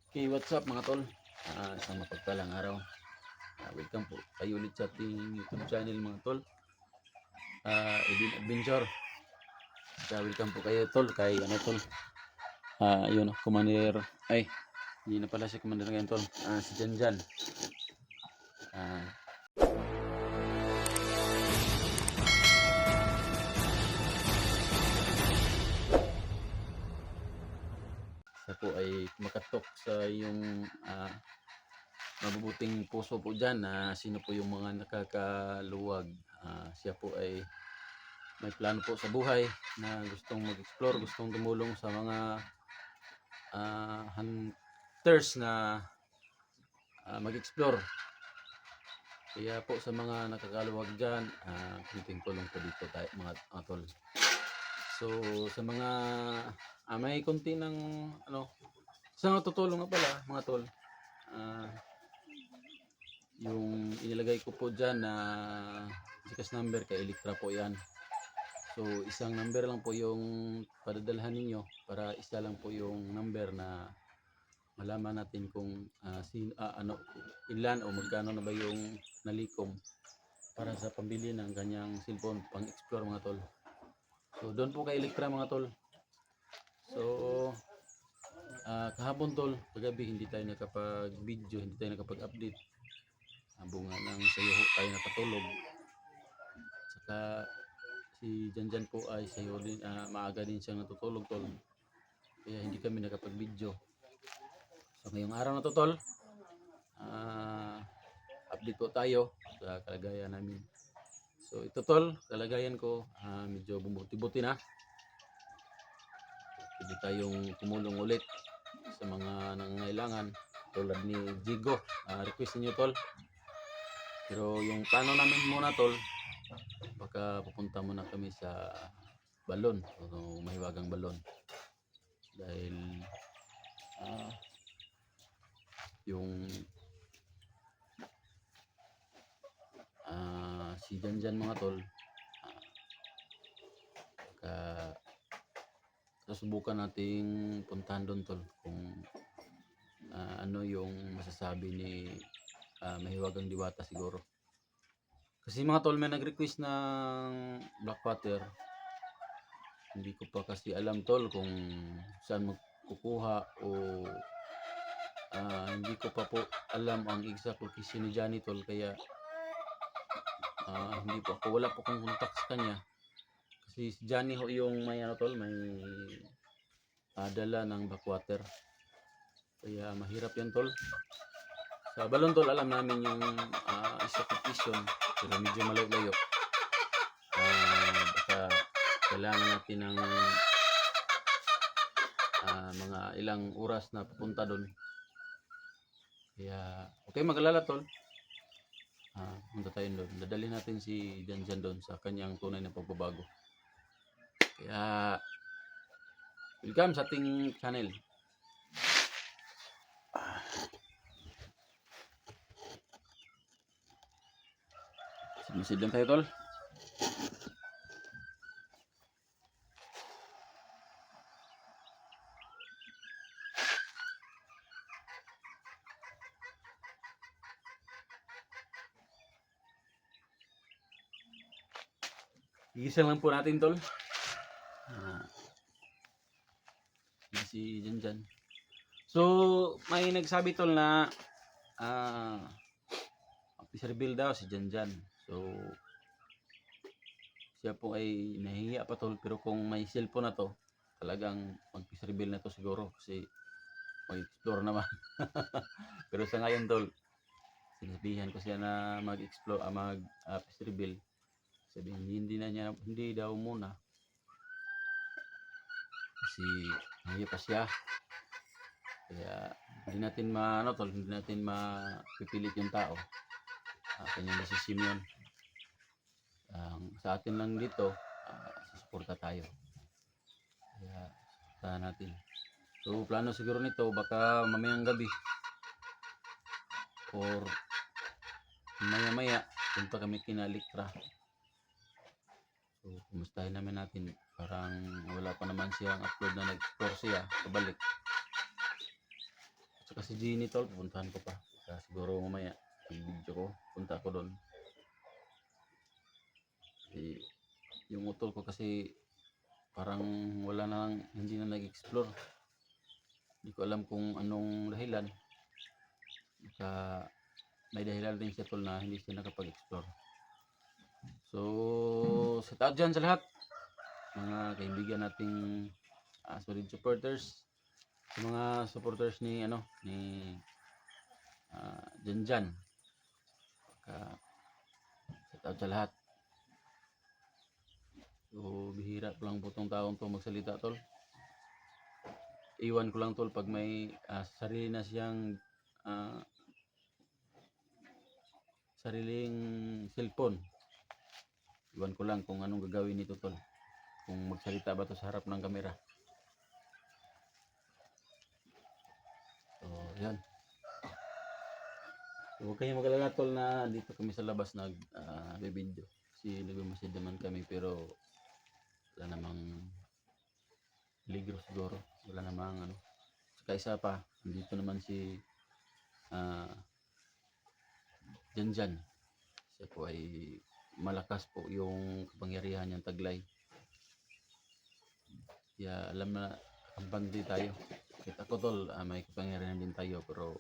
Okay, what's up mga tol? Isang mapagpalang araw. Welcome po kayo ulit sa ating YouTube channel mga tol. Edin Adventure. Welcome po kayo tol kay ano tol. Yun, Commander. Ay, hindi na pala si Commander ngayon tol. Si Janjan. Ah, Siya po ay makatok sa yung mabubuting puso po dyan na sino po yung mga nakakaluwag. Siya po ay may plano po sa buhay na gustong mag-explore, gustong tumulong sa mga hunters na mag-explore. Kaya po sa mga nakakaluwag dyan, kunting tulong po dito tayo mga tol. So sa mga may kunti ng sa natutulong nga pala mga tol, yung inilagay ko po dyan na Gcash number kay Electra po yan. So isang number lang po yung padadalhan ninyo para isa lang po yung number na malaman natin kung ilan o magkano na ba yung nalikom para sa pambili ng kanyang cellphone pang explore mga tol. So doon po kay Electra mga tol. So kahapon tol, kagabi hindi tayo nakapag-video, hindi tayo nakapag-update. Bunga ng sayo tayo nakatulog. Saka si Janjan po ay sayo din, maaga din siyang natutulog tol. Kaya hindi kami nakapag-video. So ngayong araw na to tol, update po tayo sa kalagayan namin. So ito tol, kalagayan ko medyo bumuti-buti na. Pwede tayong tumulong ulit sa mga nangangailangan tulad ni Jigo. Request niyo tol. Pero yung plano namin muna tol, baka pupunta muna kami sa balon o mahiwagang balon. Dahil yung si Janjan mga tol, susubukan nating puntahan doon tol kung ano yung masasabi ni Mahiwagang Diwata siguro. Kasi mga tol, may nag-request ng Blackwater. Hindi ko pa kasi alam tol kung saan magkukuha o hindi ko pa po alam ang exact location ni Johnny tol, kaya hindi po ako, wala po akong contact sa kanya. Kasi si Johnny ho yung may tol, may dala ng backwater. Kaya mahirap yan tol. Sa balon tol, alam namin yung exact location, pero medyo malayo-layo. Baka kailangan natin ng mga ilang oras na pupunta doon. Kaya okay, mag-alala tol. Punta tayo doon. Dadalhin natin si Janjan doon sa kanyang tunay na pagbabago. Kaya welcome sa ating channel. Submisid lang tayo tol. Igisa lang po natin tol. Si Janjan. So may nagsabi tol na officer bill daw si Janjan. So siya po ay nahihiya pa tol, pero kung may cellphone na to, talagang mag-officer bill na to siguro kasi mag-explore naman. Pero sa ngayon tol, sinabihan ko siya na mag-explore, mag-officer bill. Sabihin hindi daw muna kasi nahihiya pa siya. Kaya hindi natin hindi natin mapipilit yung tao. Kanyang desisyon yun. Sa atin lang dito, susuporta tayo. Kaya suportahan natin. So plano siguro nito, baka mamayang gabi or maya-maya punta kami kina Electra. So kumustahin namin natin, parang wala pa naman siyang upload na nag-explore siya pabalik. At Saka si Genie tol, pupuntahan ko pa. Saka siguro mamaya, video ko, punta ako doon. Yung utol ko kasi parang wala na lang, hindi na nag-explore. Hindi ko alam kung anong dahilan. Saka may dahilan din siya tol na hindi siya nakapag-explore. So, shout out dyan sa lahat. Mga kaibigan nating solid supporters. Sa mga supporters ni Janjan. Shout out sa lahat. So, bihira ko lang po tong taong to magsalita tol. Iwan ko lang tol pag may sarili na siyang sariling cellphone. Iwan ko lang kung anong gagawin nito tol. Kung magsalita ba to sa harap ng kamera. So, yan. So, huwag kayong mag-alala tol na dito kami sa labas nag-video. Kasi nagmamasid naman kami pero wala namang peligro siguro. Wala namang ano. Saka isa pa, dito naman si Janjan. Siya po ay malakas po yung kapangyarihan niyang taglay. Kaya alam na kampante tayo. Kahit ako tol, may kapangyarihan din tayo pero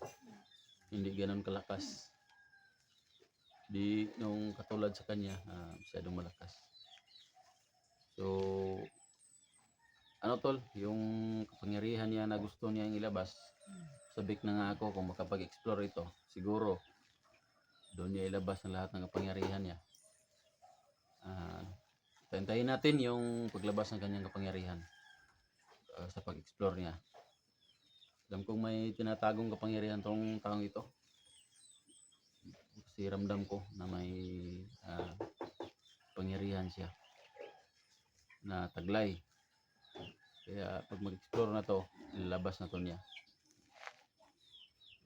hindi ganoon kalakas. Di nung katulad sa kanya, masyadong malakas. So, ano tol, yung kapangyarihan niya na gusto niyang ilabas, sabik na nga ako kung makapag-explore ito, siguro doon niya ilabas ang lahat ng kapangyarihan niya. Tayo natin yung paglabas ng kanyang kapangyarihan sa pag-explore niya. Alam kong may tinatagong kapangyarihan tong taong ito. Kasi ramdam ko na may pangyarihan siya na taglay. Kaya pag mag-explore na to, ilalabas na to niya.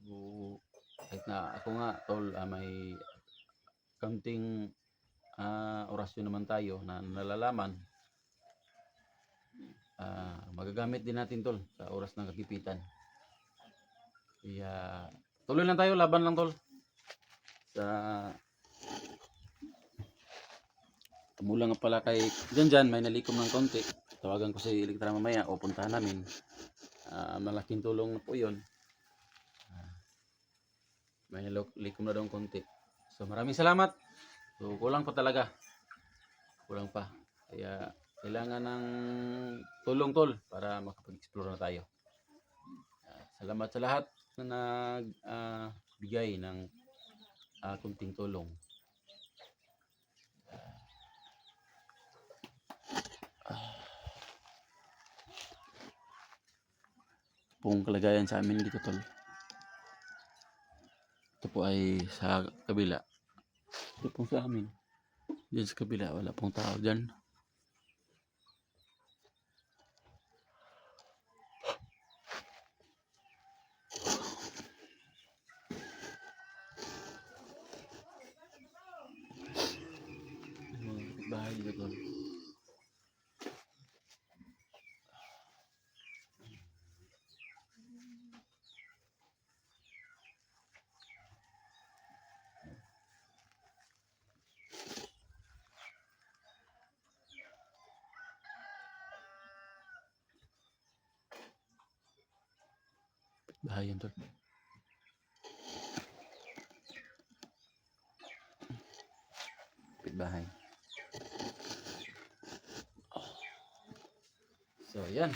So, kahit na ako nga tol, may kaunting orasyon naman tayo na nalalaman, magagamit din natin tol sa oras ng kagipitan. Kaya tuloy lang tayo, laban lang tol. Sa tumula nga pala kay Janjan, may nalikom ng konti. Tawagan ko si Elektra mamaya o puntahan namin. Malaking tulong na po yun. May nalikom na daw konti. So maraming salamat. So kulang pa talaga. Kulang pa. Kaya kailangan ng tulong tol para makapag-explore na tayo. Salamat sa lahat na nagbigay ng kunting tulong. Pong kalagayan sa amin dito tol. Ito po ay sa kabila. Ito po sa amin. Diyan sa kabila, wala pong tao dyan. Bahay dito tol. Bahay yan tol. Bahay. So, yan.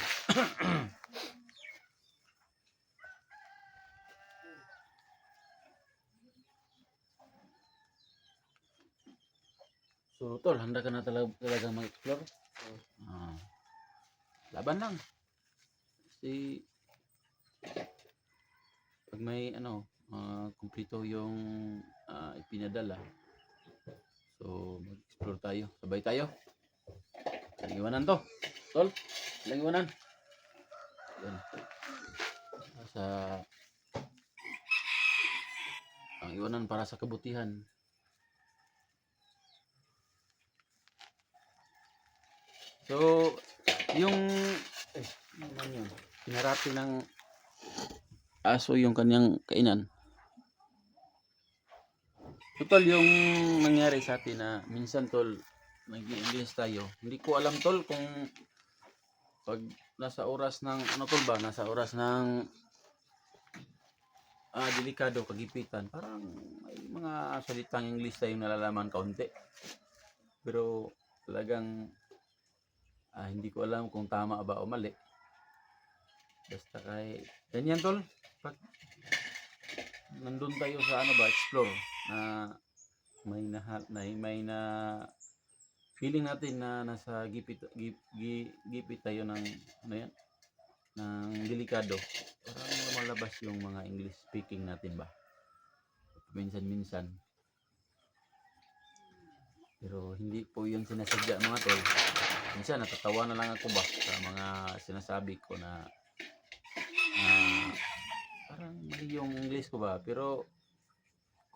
So, tol, handa ka na talagang mag-explore? Laban lang. Kasi, pag may, kumpleto yung ipinadala, so, mag-explore tayo. Sabay tayo. Walang iwanan to. Tol, walang iwanan. Yan. Ang iwanan para sa kabutihan. So, yung, naman yun, pinarati ng aso yung kanyang kainan. Tol, yung nangyari sa atin na minsan tol, nag-i-English tayo. Hindi ko alam tol kung pag nasa oras ng ano tol ba, nasa oras ng delikado, kagipitan, parang may mga salitang English tayong nalalaman kaunti. Pero talagang hindi ko alam kung tama ba o mali. Basta kay ganyan tol, pag nandun tayo sa ano ba, explore na may na feeling natin na nasa gipit tayo ng ano yan, ng delikado, parang lumalabas yung mga English speaking natin ba minsan-minsan. Pero hindi po yun sinasadya mga tol. Minsan natatawa na lang ako ba sa mga sinasabi ko na parang mali yung English ko ba, pero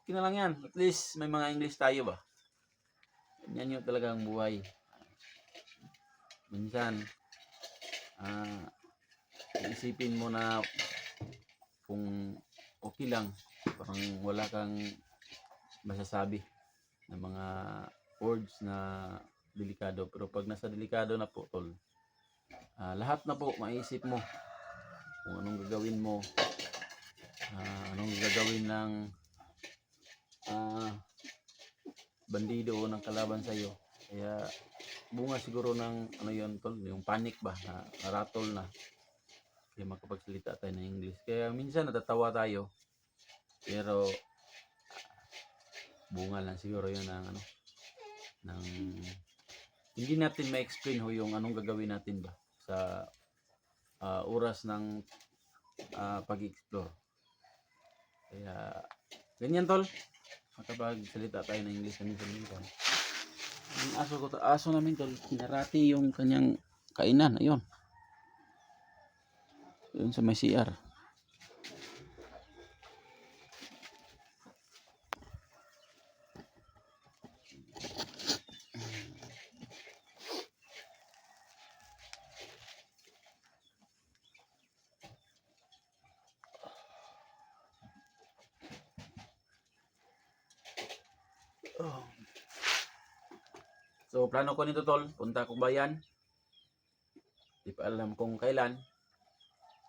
okay na lang yan, at least may mga English tayo ba. Yan yung talagang buhay. Minsan isipin mo na kung okay lang, parang wala kang masasabi ng mga words na delikado. Pero pag nasa delikado na po tol, lahat na po maisip mo kung anong gagawin mo, anong gagawin ng bandido o ng kalaban sa iyo. Kaya bunga siguro ng ano yon tol, yung panic ba, na naratol na kaya makapagsalita tayo ng English. Kaya minsan natatawa tayo, pero bunga lang siguro yun ng ano, ng hindi natin ma-explain ho yung anong gagawin natin ba sa oras ng pag-explore. Kaya ganyan tol, makapagsalita tayo ng English minsan. Yung aso namin tol, kinarati yung kanyang kainan, ayun. Yun sa may CR. So plano ko nito tol, punta ko bayan. Di pa alam kung kailan.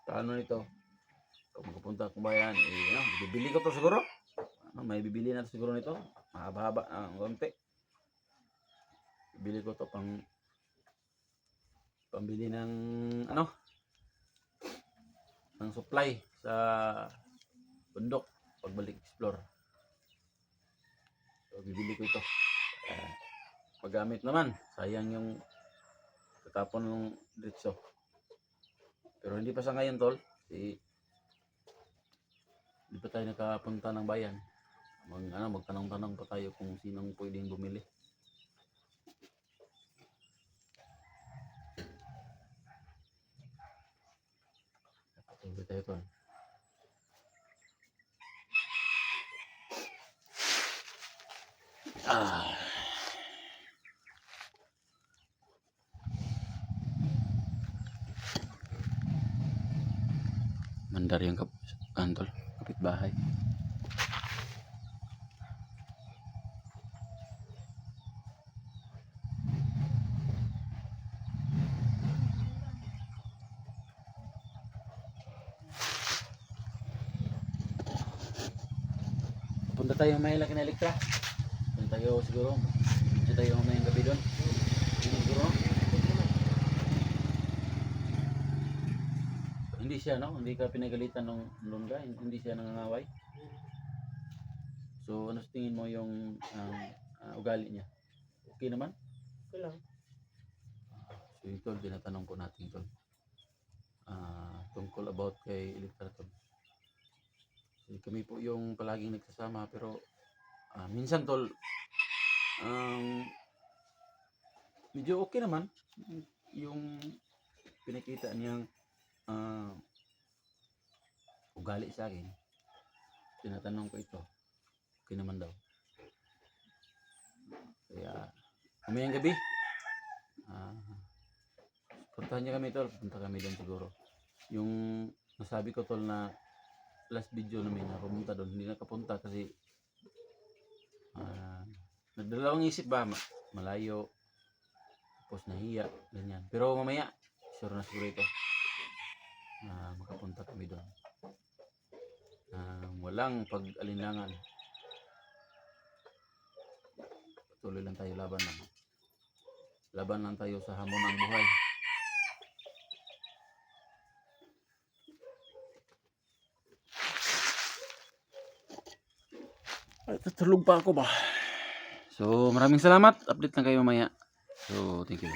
Plano nito, kung magpupunta akong bayan, bibili ko to siguro. May bibili na to siguro nito. Mahaba-haba ang konti. Bibili ko to pambili ng ng supply sa bundok pagbalik explore. So bibili ko ito. Paggamit naman, sayang yung tatapon ng diretso. Pero hindi pa sa ngayon tol, hindi pa tayo nakapunta ng bayan. Magtanong-tanong pa tayo kung sinong pwedeng bumili. Patuloy tayo tol. Mandar yung kantol, kapitbahay. Punta tayo may laki na Elektra. Punta tayo siguro. Punta tayo may gabi doon. Siguro. Hindi siya hindi ka pinagalitan ng lungga, hindi siya nangangaway. So ano sa tingin mo yung ugali niya? Okay naman? Okay lang. So ito, tinatanong po natin ito. Tungkol about kay Elektra tol. Kami po yung palaging nagsasama, pero minsan tol, medyo okay naman yung pinakita niyang ugali sa akin. Tinatanong ko ito, okay naman daw. Kaya mamayang gabi, puntahan niya kami tol, punta kami doon siguro. Yung nasabi ko tol na last video namin na pumunta doon, hindi nakapunta kasi nagdalawang isip ba, malayo, tapos nahiya, ganyan. Pero mamaya, sure na siguro ito, makapunta kami doon. Walang pag-alinlangan. Patuloy lang tayo, laban lang. Laban lang tayo sa hamon ng buhay. Ay, tutulog pa ako ba? So, maraming salamat. Update lang kayo mamaya. So, thank you.